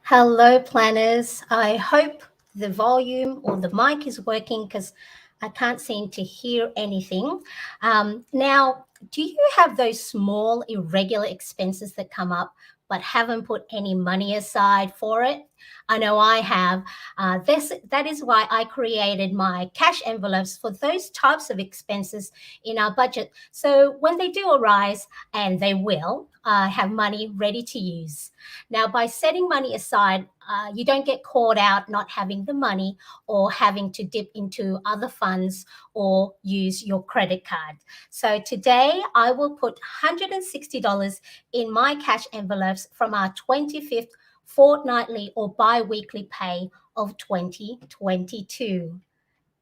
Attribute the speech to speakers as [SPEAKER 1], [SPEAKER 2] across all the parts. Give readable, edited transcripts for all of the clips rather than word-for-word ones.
[SPEAKER 1] Hello, planners. I hope the volume or the mic is working because I can't seem to hear anything. Now, do you have those small, irregular expenses that come up but haven't put any money aside for it? I know I have. That is why I created my cash envelopes for those types of expenses in our budget. So when they do arise, and they will, I have money ready to use. Now, by setting money aside, you don't get caught out not having the money or having to dip into other funds or use your credit card. So today I will put $160 in my cash envelopes from our 25th fortnightly or bi-weekly pay of 2022.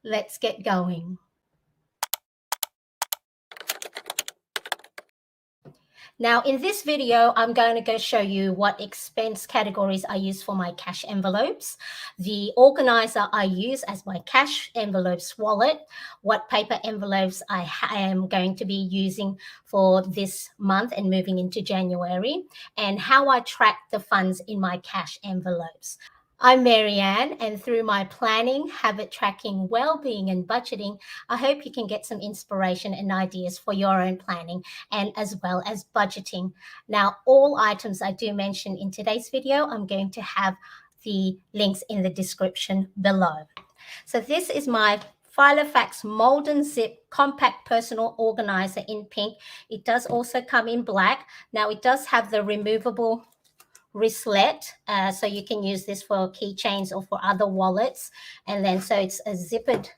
[SPEAKER 1] Let's get going. Now, in this video, I'm going to go show you what expense categories I use for my cash envelopes, the organizer I use as my cash envelopes wallet, what paper envelopes I am going to be using for this month and moving into January, and how I track the funds in my cash envelopes. I'm Marianne, and through my planning, habit tracking, well-being, and budgeting, I hope you can get some inspiration and ideas for your own planning and as well as budgeting. Now, all items I do mention in today's video, I'm going to have the links in the description below. So this is my Filofax Mold and Zip Compact Personal Organizer in pink. It does also come in black. Now, it does have the removable wristlet, so you can use this for keychains or for other wallets. And then so it's a zippered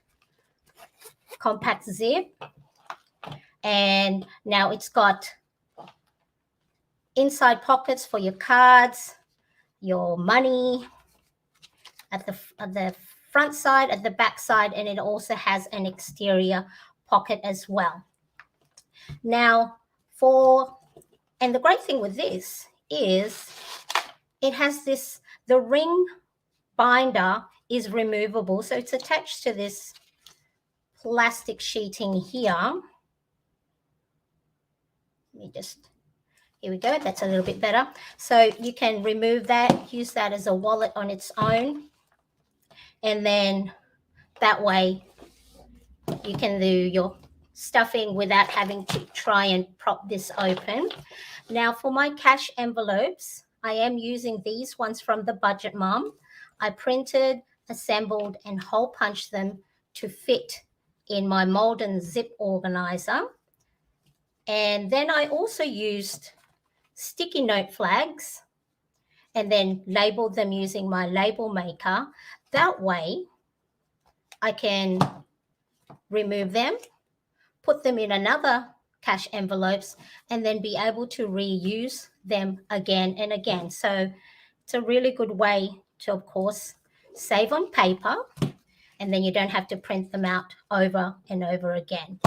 [SPEAKER 1] compact zip, and now it's got inside pockets for your cards, your money at the front side, at the back side, and it also has an exterior pocket as well. Now, and the great thing with this is it has this, the ring binder is removable, so it's attached to this plastic sheeting here. Here we go, that's a little bit better. So you can remove that, use that as a wallet on its own, and then that way you can do your stuffing without having to try and prop this open. Now, for my cash envelopes, I am using these ones from the Budget Mom. I printed, assembled, and hole punched them to fit in my mold and zip organizer. And then I also used sticky note flags and then labeled them using my label maker. That way I can remove them, put them in another cash envelopes, and then be able to reuse them again and again. So it's a really good way to, of course, save on paper, and then you don't have to print them out over and over again.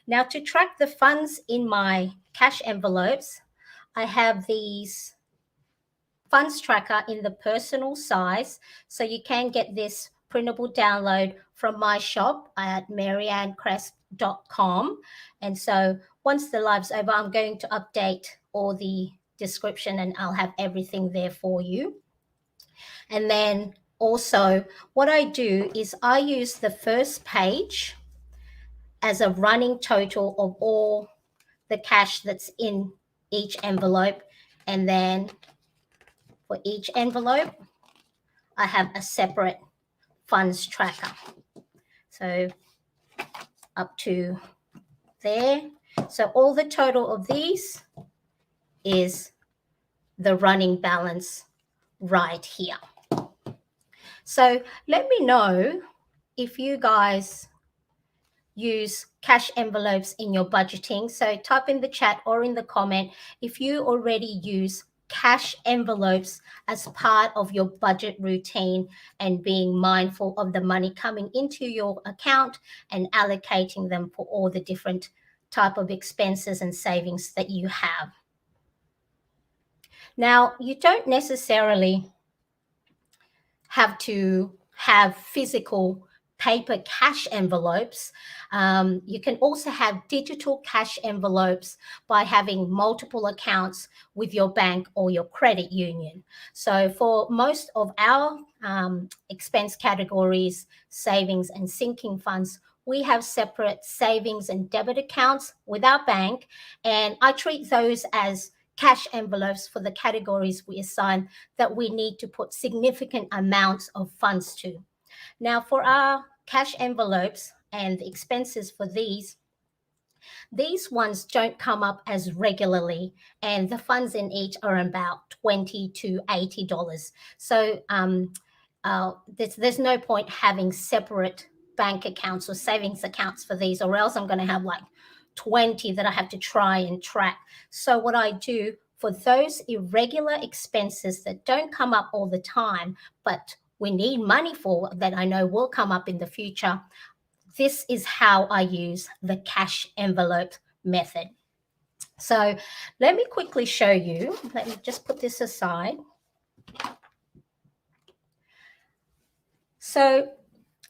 [SPEAKER 1] Now, to track the funds in my cash envelopes, I have these funds tracker in the personal size. So you can get this printable download from my shop at mariannecresp.com. And so once the live's over, I'm going to update all the description and I'll have everything there for you. And then also what I do is I use the first page as a running total of all the cash that's in each envelope. And then for each envelope, I have a separate funds tracker. So up to there. So all the total of these is the running balance right here. So let me know if you guys use cash envelopes in your budgeting. So type in the chat or in the comment if you already use cash envelopes as part of your budget routine and being mindful of the money coming into your account and allocating them for all the different type of expenses and savings that you have. Now, you don't necessarily have to have physical paper cash envelopes, you can also have digital cash envelopes by having multiple accounts with your bank or your credit union. So for most of our expense categories, savings and sinking funds, we have separate savings and debit accounts with our bank, and I treat those as cash envelopes for the categories we assign that we need to put significant amounts of funds to. Now, for our cash envelopes and the expenses for these ones don't come up as regularly, and the funds in each are about $20 to $80. So there's no point having separate bank accounts or savings accounts for these, or else I'm going to have like 20 that I have to try and track. So what I do for those irregular expenses that don't come up all the time, but we need money for, that I know will come up in the future, this is how I use the cash envelope method. So let me quickly show you. Let me just put this aside. So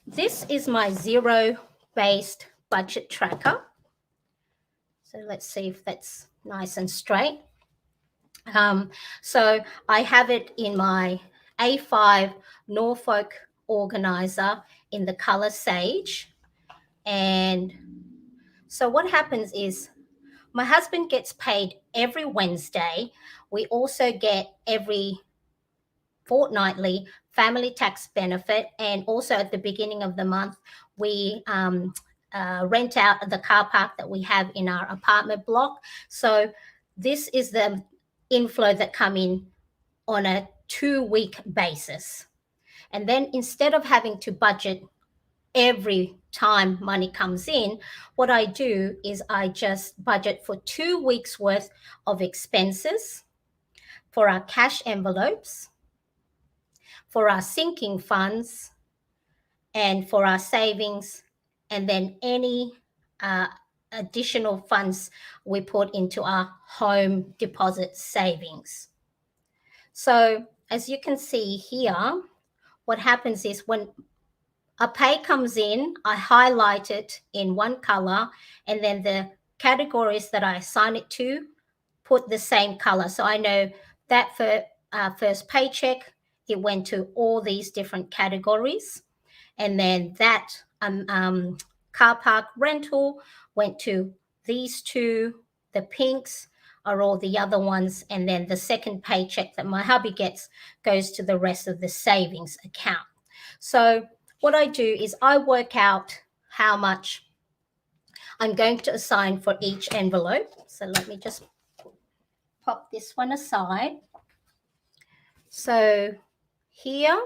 [SPEAKER 1] this is my zero-based budget tracker. So let's see if that's nice and straight. So I have it in my A5 Norfolk organizer in the color Sage. And so what happens is my husband gets paid every Wednesday. We also get every fortnightly family tax benefit. And also at the beginning of the month, we rent out the car park that we have in our apartment block. So this is the inflow that come in on a 2-week basis. And then instead of having to budget every time money comes in, what I do is I just budget for 2 weeks worth of expenses for our cash envelopes, for our sinking funds, and for our savings, and then any additional funds we put into our home deposit savings. So as you can see here, what happens is when a pay comes in, I highlight it in one color, and then the categories that I assign it to put the same color. So I know that for first paycheck, it went to all these different categories. And then that car park rental went to these two. The pinks are all the other ones. And then the second paycheck that my hubby gets goes to the rest of the savings account. So what I do is I work out how much I'm going to assign for each envelope. So let me just pop this one aside. So here,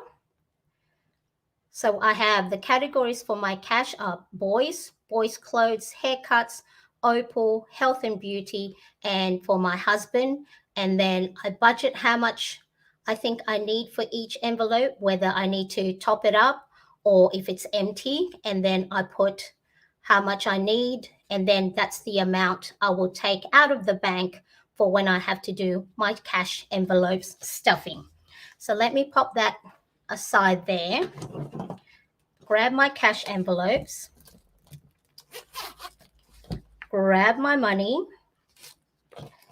[SPEAKER 1] so I have the categories for my cash are boys clothes, haircuts, Opal, health and beauty, and for my husband. And then I budget how much I think I need for each envelope, whether I need to top it up or if it's empty. And then I put how much I need, and then that's the amount I will take out of the bank for when I have to do my cash envelopes stuffing. So let me pop that aside there. Grab my cash envelopes, grab my money,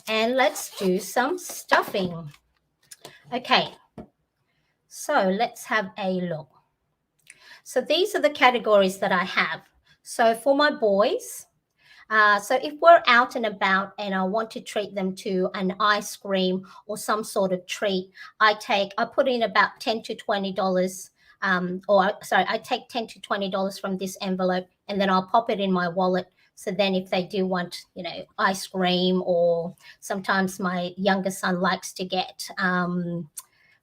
[SPEAKER 1] and let's do some stuffing. Okay, so let's have a look. So these are the categories that I have. So for my boys, so if we're out and about and I want to treat them to an ice cream or some sort of treat, I put in about $10 to $20, I take $10 to $20 from this envelope, and then I'll pop it in my wallet. So then if they do want, ice cream, or sometimes my younger son likes to get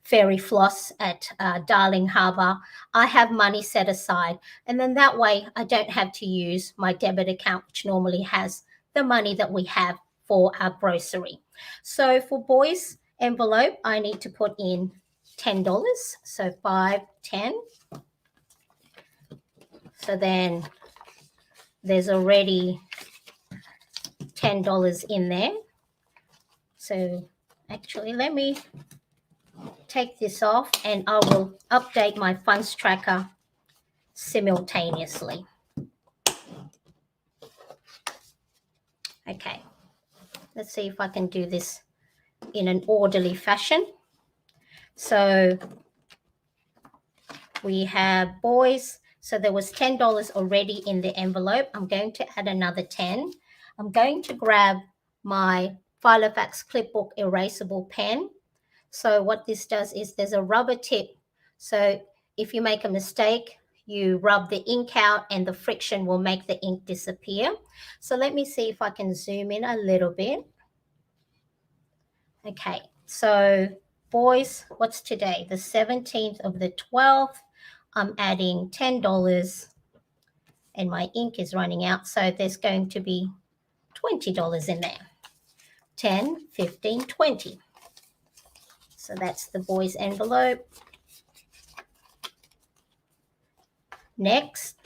[SPEAKER 1] fairy floss at Darling Harbour, I have money set aside. And then that way I don't have to use my debit account, which normally has the money that we have for our grocery. So for boys envelope, I need to put in $10. So 5, 10. So then there's already $10 in there. So actually, let me take this off and I will update my funds tracker simultaneously. Okay, let's see if I can do this in an orderly fashion. So we have boys. So there was $10 already in the envelope. I'm going to add another 10. I'm going to grab my Filofax Clipbook erasable pen. So what this does is there's a rubber tip. So if you make a mistake, you rub the ink out and the friction will make the ink disappear. So let me see if I can zoom in a little bit. Okay, so boys, what's today? The 17th of the 12th. I'm adding $10 and my ink is running out. So there's going to be $20 in there. 10, 15, 20. So that's the boys' envelope. Next.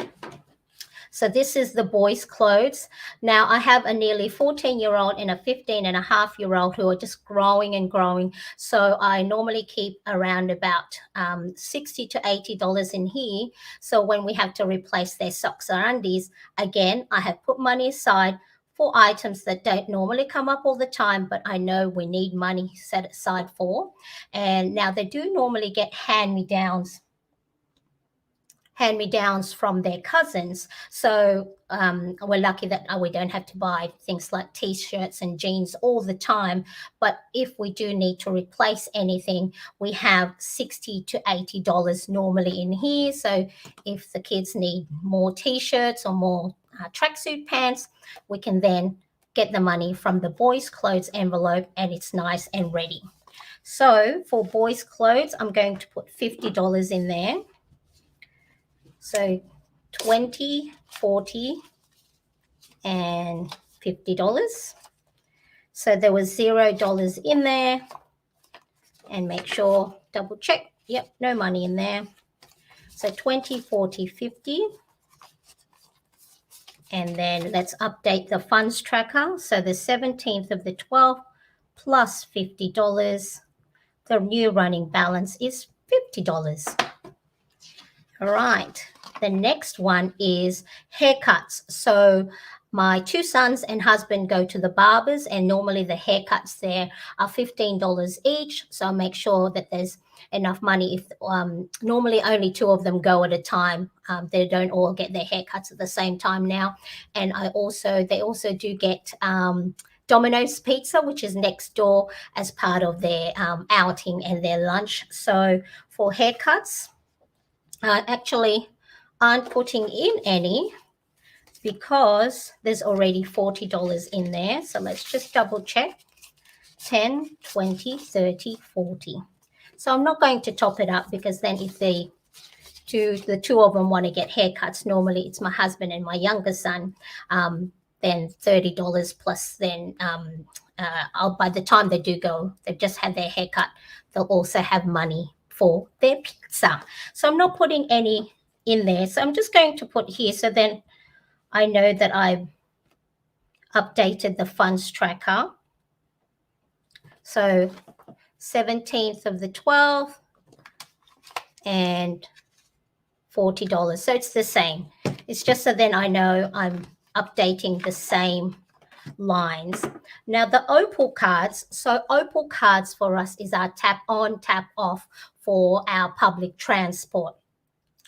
[SPEAKER 1] So this is the boys' clothes. Now I have a nearly 14-year-old and a 15-and-a-half-year-old who are just growing and growing. So I normally keep around about $60 to $80 in here. So when we have to replace their socks or undies, again, I have put money aside for items that don't normally come up all the time, but I know we need money set aside for. And now they do normally get hand-me-downs from their cousins. So we're lucky that we don't have to buy things like t-shirts and jeans all the time. But if we do need to replace anything, we have $60 to $80 normally in here. So if the kids need more t-shirts or more tracksuit pants, we can then get the money from the boys' clothes envelope and it's nice and ready. So for boys' clothes, I'm going to put $50 in there. So 20, 40, and $50. So there was $0 in there. And make sure, double check. Yep, no money in there. So 20, 40, 50. And then let's update the funds tracker. So the 17th of the 12th plus $50. The new running balance is $50. All right, the next one is haircuts. So my two sons and husband go to the barbers and normally the haircuts there are $15 each. So I make sure that there's enough money. If normally only two of them go at a time. They don't all get their haircuts at the same time now. And they also do get Domino's Pizza, which is next door as part of their outing and their lunch. So for haircuts, actually aren't putting in any because there's already $40 in there. So let's just double check. 10, 20, 30, 40. So I'm not going to top it up because then if the two of them want to get haircuts, normally it's my husband and my younger son, then $30 plus then by the time they do go, they've just had their haircut, they'll also have money for their pizza. So I'm not putting any in there. So I'm just going to put here so then I know that I've updated the funds tracker. So 17th of the 12th and $40. So it's the same. It's just so then I know I'm updating the same lines. Now the Opal cards. So Opal cards for us is our tap on, tap off for our public transport.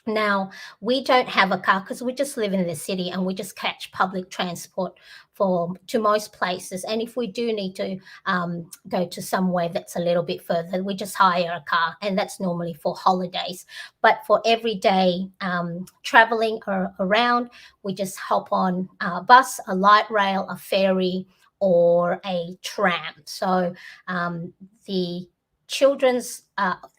[SPEAKER 1] Now, we don't have a car because we just live in the city and we just catch public transport to most places. And if we do need to go to somewhere that's a little bit further, we just hire a car, and that's normally for holidays. But for everyday traveling around, we just hop on a bus, a light rail, a ferry, or a tram. So the children's,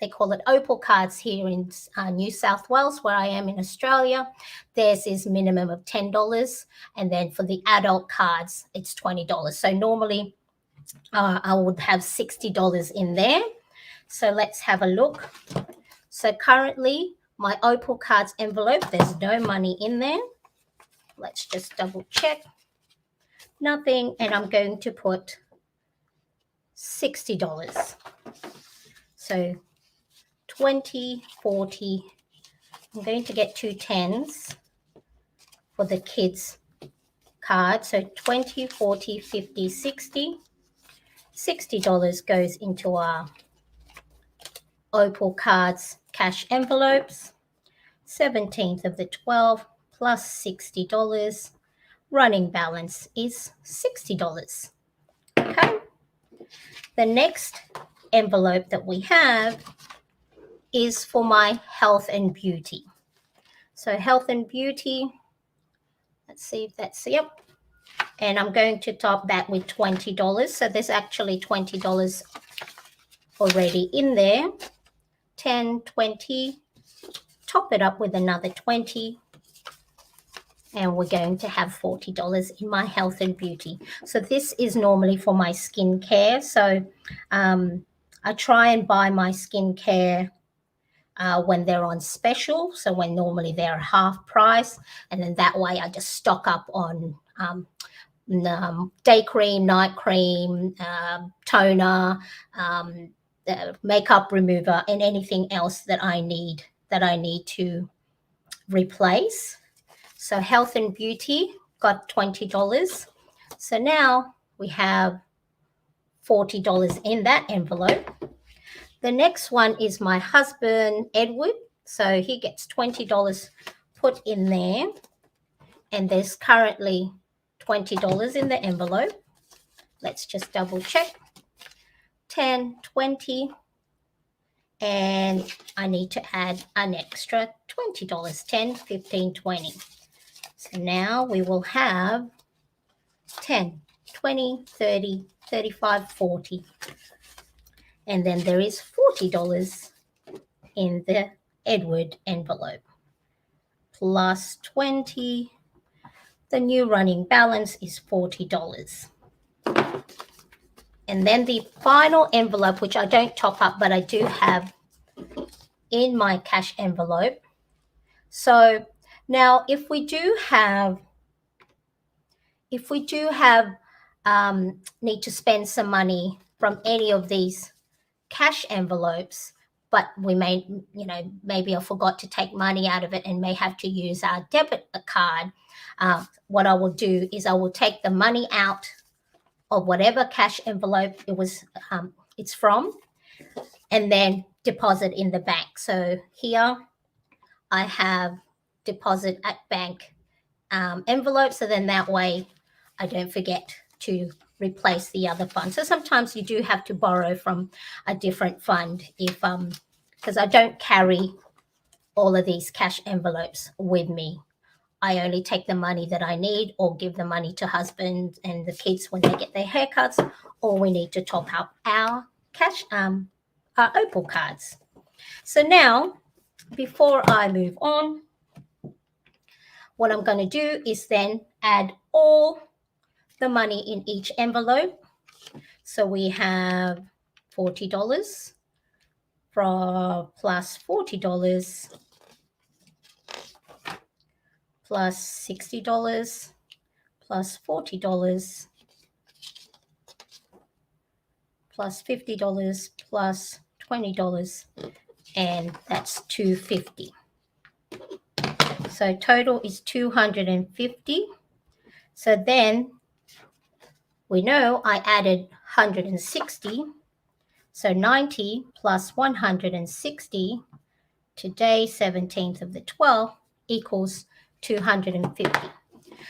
[SPEAKER 1] they call it Opal cards here in New South Wales, where I am in Australia. Theirs is minimum of $10. And then for the adult cards, it's $20. So normally I would have $60 in there. So let's have a look. So currently my Opal cards envelope, there's no money in there. Let's just double check. Nothing. And I'm going to put $60. So 20, 40, I'm going to get 2 10s for the kids card. So 20, 40, 50, 60. $60 goes into our Opal Cards cash envelopes. 17th of the 12th plus $60. Running balance is $60. Okay. The next envelope that we have is for my health and beauty. So health and beauty, let's see if that's, yep. And I'm going to top that with $20. So there's actually $20 already in there. 10, 20, top it up with another 20. And we're going to have $40 in my health and beauty. So this is normally for my skincare. So I try and buy my skincare when they're on special. So when normally they're half price. And then that way I just stock up on day cream, night cream, toner, makeup remover, and anything else that I need to replace. So health and beauty got $20. So now we have $40 in that envelope. The next one is my husband, Edward. So he gets $20 put in there. And there's currently $20 in the envelope. Let's just double check. 10, 20. And I need to add an extra $20. 10, 15, 20. So now we will have 10, 20, 30, 35, 40. And then there is $40 in the Edward envelope. Plus 20. The new running balance is $40. And then the final envelope, which I don't top up, but I do have in my cash envelope. So now if we do have need to spend some money from any of these cash envelopes, but we may, maybe I forgot to take money out of it and may have to use our debit card, what I will do is I will take the money out of whatever cash envelope it's from, and then deposit in the bank. So here I have deposit at bank envelope, so then that way I don't forget to replace the other fund. So sometimes you do have to borrow from a different fund if because I don't carry all of these cash envelopes with me. I only take the money that I need or give the money to husband and the kids when they get their haircuts, or we need to top up our cash, our Opal cards. So now, before I move on, what I'm going to do is then add all the money in each envelope. So we have $40 plus $40 plus $60 plus $40 plus $50 plus $20, and that's $250. So total is $250. So then we know I added 160. So 90 plus 160, today 17th of the 12th, equals 250.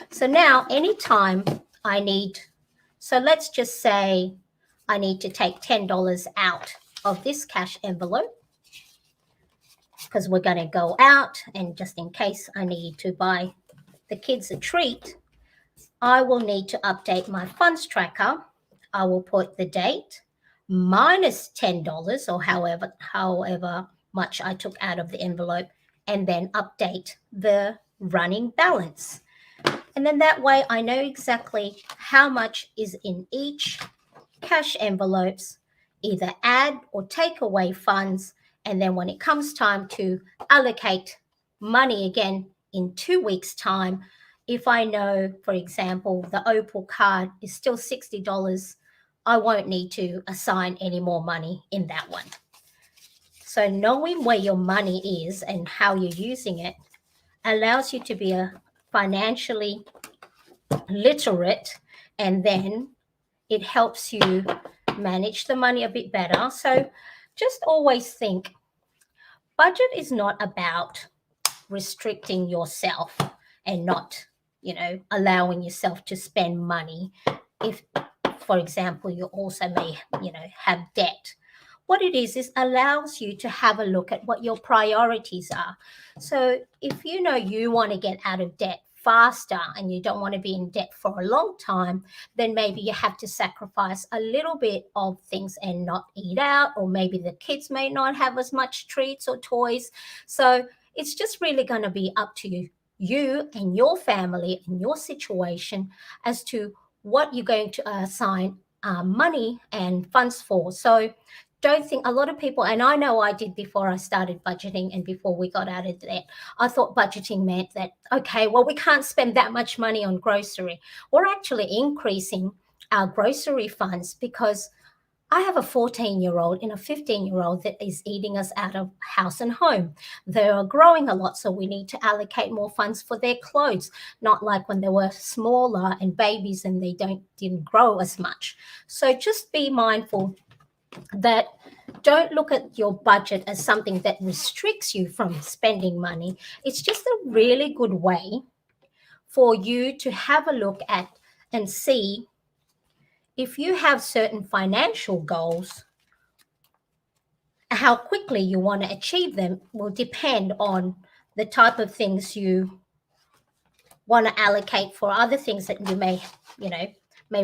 [SPEAKER 1] So now anytime I need, so let's just say I need to take $10 out of this cash envelope because we're going to go out, and just in case I need to buy the kids a treat, I will need to update my funds tracker. I will put the date minus $10 or however much I took out of the envelope, and then update the running balance. And then that way I know exactly how much is in each cash envelopes, either add or take away funds. And then when it comes time to allocate money again in 2 weeks' time, if I know, for example, the Opal card is still $60, I won't need to assign any more money in that one. So knowing where your money is and how you're using it allows you to be a financially literate, and then it helps you manage the money a bit better. So just always think budget is not about restricting yourself and not, allowing yourself to spend money. If, for example, you also may, have debt. What it is allows you to have a look at what your priorities are. So if you know you want to get out of debt faster and you don't want to be in debt for a long time, then maybe you have to sacrifice a little bit of things and not eat out, or maybe the kids may not have as much treats or toys. So it's just really going to be up to you and your family and your situation as to what you're going to assign money and funds for. So don't think, a lot of people, and I know I did before I started budgeting and before we got out of debt, I thought budgeting meant that, okay, well, we can't spend that much money on grocery. We're actually increasing our grocery funds because I have a 14-year-old and a 15-year-old that is eating us out of house and home. They are growing a lot, so we need to allocate more funds for their clothes, not like when they were smaller and babies and they didn't grow as much. So just be mindful that don't look at your budget as something that restricts you from spending money. It's just a really good way for you to have a look at and see if you have certain financial goals. How quickly you want to achieve them will depend on the type of things you want to allocate for other things that you may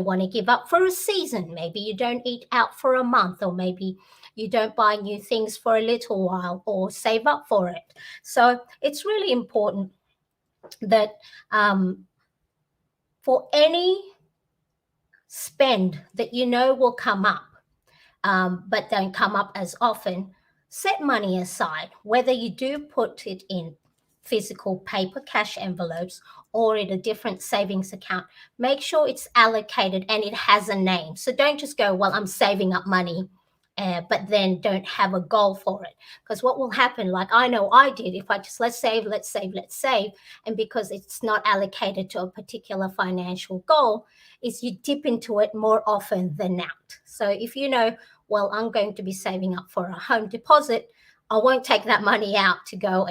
[SPEAKER 1] want to give up for a season. Maybe you don't eat out for a month, or maybe you don't buy new things for a little while, or save up for it. So it's really important that for any spend that you know will come up, but don't come up as often, set money aside, whether you do put it in physical paper cash envelopes or in a different savings account. Make sure it's allocated and it has a name. So don't just go, well, I'm saving up money, but then don't have a goal for it. Because what will happen, like I know I did, if I just let's save, and because it's not allocated to a particular financial goal, is you dip into it more often than not. So if you know, well, I'm going to be saving up for a home deposit, I won't take that money out to go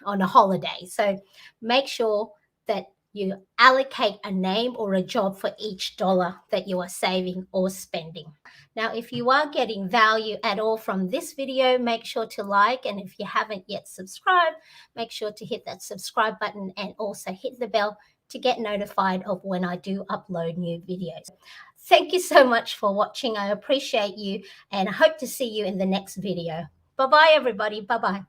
[SPEAKER 1] on a holiday. So make sure that you allocate a name or a job for each dollar that you are saving or spending. Now, if you are getting value at all from this video, make sure to like, and if you haven't yet subscribed, make sure to hit that subscribe button and also hit the bell to get notified of when I do upload new videos. Thank you so much for watching. I appreciate you, and I hope to see you in the next video. Bye-bye, everybody. Bye-bye.